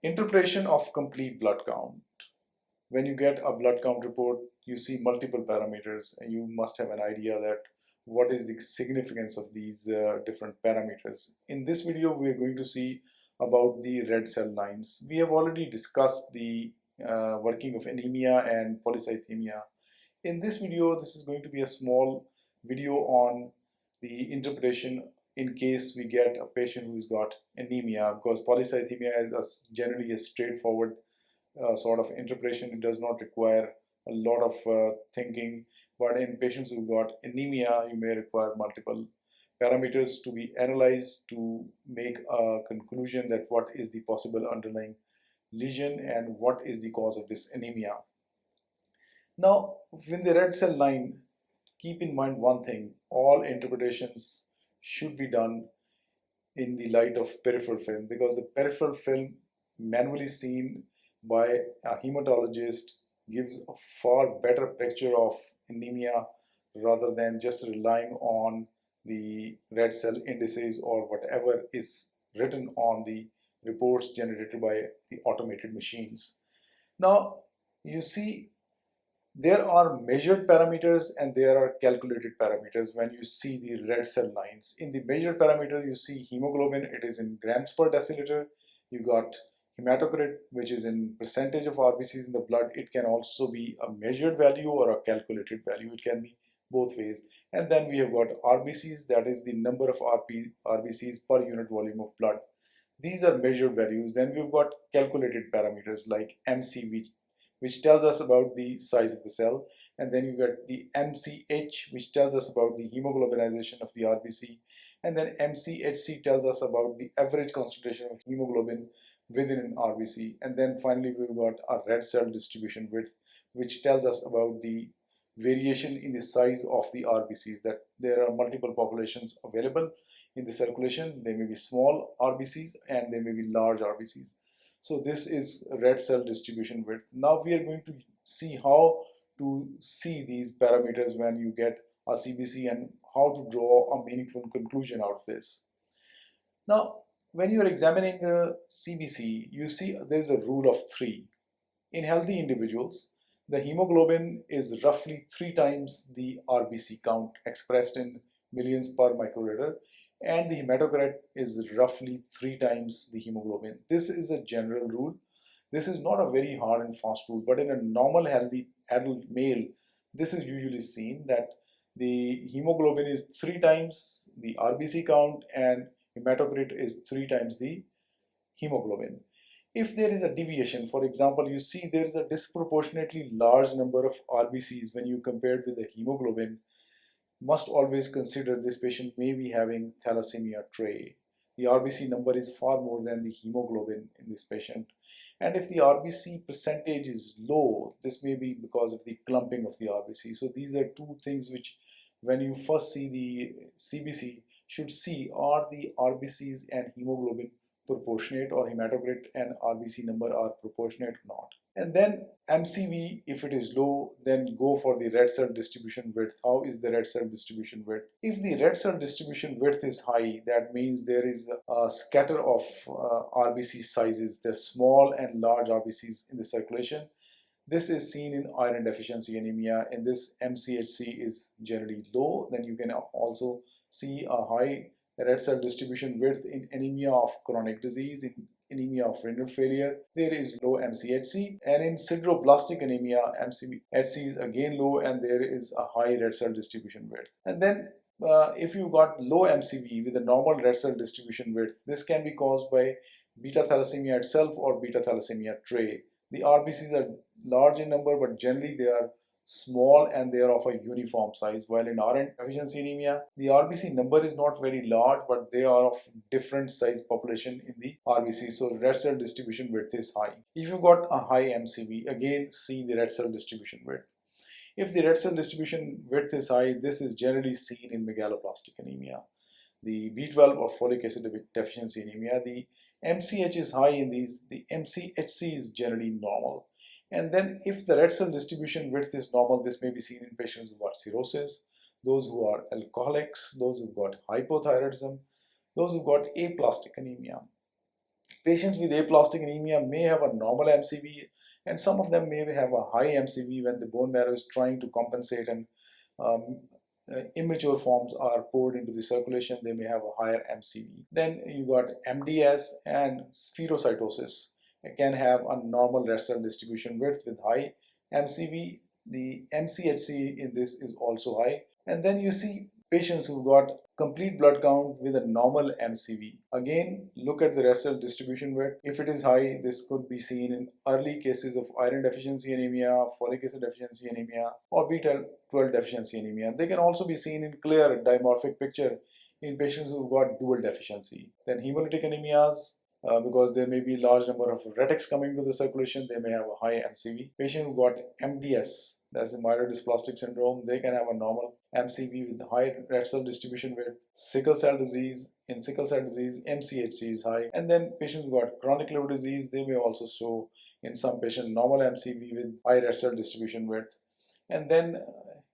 Interpretation of complete blood count. When you get a blood count report, you see multiple parameters and you must have an idea that what is the significance of these different parameters. In this video, we are going to see about the red cell lines. We have already discussed the working of anemia and polycythemia. In this video, this is going to be a small video on the interpretation in case we get a patient who's got anemia, because polycythemia is generally a straightforward sort of interpretation. It does not require a lot of thinking, but in patients who've got anemia, you may require multiple parameters to be analyzed to make a conclusion that what is the possible underlying lesion and what is the cause of this anemia. Now, when the red cell line, keep in mind one thing: all interpretations should be done in the light of peripheral film, because the peripheral film manually seen by a hematologist gives a far better picture of anemia rather than just relying on the red cell indices or whatever is written on the reports generated by the automated machines. Now, you see, there are measured parameters and there are calculated parameters when you see the red cell lines. In the measured parameter, you see hemoglobin, it is in grams per deciliter. You got hematocrit, which is in percentage of RBCs in the blood. It can also be a measured value or a calculated value. It can be both ways. And then we have got RBCs, that is the number of RBCs per unit volume of blood. These are measured values. Then we've got calculated parameters like MC, which tells us about the size of the cell, and then you get the MCH, which tells us about the hemoglobinization of the RBC, and then MCHC tells us about the average concentration of hemoglobin within an RBC, and then finally we've got a red cell distribution width, which tells us about the variation in the size of the RBCs, that there are multiple populations available in the circulation. They may be small RBCs and they may be large RBCs. So this is red cell distribution width. Now we are going to see how to see these parameters when you get a CBC and how to draw a meaningful conclusion out of this. Now, when you are examining a CBC, you see there's a rule of 3. In healthy individuals, the hemoglobin is roughly 3 times the RBC count expressed in millions per microliter, and the hematocrit is roughly 3 times the hemoglobin. This is a general rule. This is not a very hard and fast rule, but in a normal healthy adult male, this is usually seen that the hemoglobin is 3 times the RBC count and hematocrit is 3 times the hemoglobin. If there is a deviation, for example, you see there is a disproportionately large number of RBCs when you compare it with the hemoglobin, must always consider this patient may be having thalassemia trait. The RBC number is far more than the hemoglobin in this patient. And if the RBC percentage is low, this may be because of the clumping of the RBC. So these are two things which, when you first see the CBC, should see are the RBCs and hemoglobin proportionate, or hematocrit and RBC number are proportionate or not. And then MCV, if it is low, then go for the red cell distribution width. How is the red cell distribution width? If the red cell distribution width is high, that means there is a scatter of RBC sizes. There's small and large RBCs in the circulation. This is seen in iron deficiency anemia, and this MCHC is generally low. Then you can also see a high red cell distribution width in anemia of chronic disease, in anemia of renal failure, there is low MCHC, and in sideroblastic anemia, MCHC is again low and there is a high red cell distribution width. And then if you got low MCV with a normal red cell distribution width, this can be caused by beta thalassemia itself or beta thalassemia trait. The RBCs are large in number, but generally they are small and they are of a uniform size, while in iron deficiency anemia, the RBC number is not very large, but they are of different size population in the RBC, so red cell distribution width is high. If you got a high MCV, again see the red cell distribution width. If the red cell distribution width is high, this is generally seen in megaloblastic anemia, the B12 or folic acid deficiency anemia. The MCH is high in these, the MCHC is generally normal. And then if the red cell distribution width is normal, this may be seen in patients who've got cirrhosis, those who are alcoholics, those who've got hypothyroidism, those who've got aplastic anemia. Patients with aplastic anemia may have a normal MCV, and some of them may have a high MCV when the bone marrow is trying to compensate and um, immature forms are poured into the circulation. They may have a higher MCV. Then you got MDS and spherocytosis. It can have a normal red cell distribution width with high MCV. The MCHC in this is also high. And then you see patients who got complete blood count with a normal MCV. Again, look at the red cell distribution width. If it is high, this could be seen in early cases of iron deficiency anemia, folic acid deficiency anemia, or beta-12 deficiency anemia. They can also be seen in clear dimorphic picture in patients who've got dual deficiency. Then hemolytic anemias, because there may be large number of retics coming to the circulation, they may have a high MCV. Patient who got MDS, that's a myelodysplastic syndrome, they can have a normal MCV with high red cell distribution width. Sickle cell disease, in sickle cell disease, MCHC is high. And then patients who got chronic liver disease, they may also show in some patients normal MCV with high red cell distribution width. And then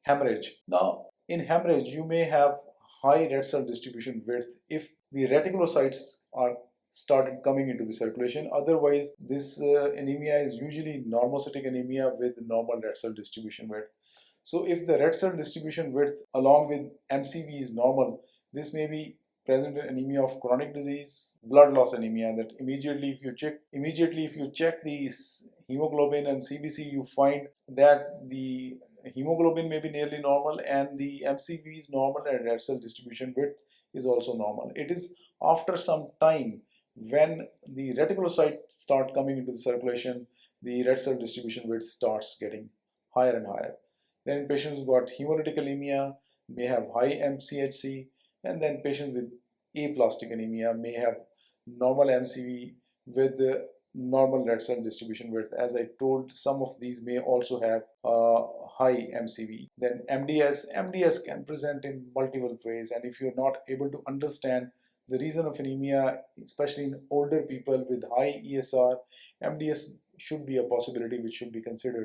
hemorrhage. Now, in hemorrhage, you may have high red cell distribution width if the reticulocytes are started coming into the circulation. Otherwise, this anemia is usually normocytic anemia with normal red cell distribution width. So if the red cell distribution width along with MCV is normal, this may be present in anemia of chronic disease, blood loss anemia, that immediately if you check the hemoglobin and CBC, you find that the hemoglobin may be nearly normal and the MCV is normal and red cell distribution width is also normal. It is after some time when the reticulocytes start coming into the circulation, the red cell distribution width starts getting higher and higher. Then in patients who got hemolytic anemia may have high MCHC, and then patients with aplastic anemia may have normal MCV with the normal red cell distribution width. As I told, some of these may also have high MCV. Then MDS can present in multiple ways, and if you're not able to understand the reason of anemia, especially in older people with high ESR, MDS should be a possibility which should be considered.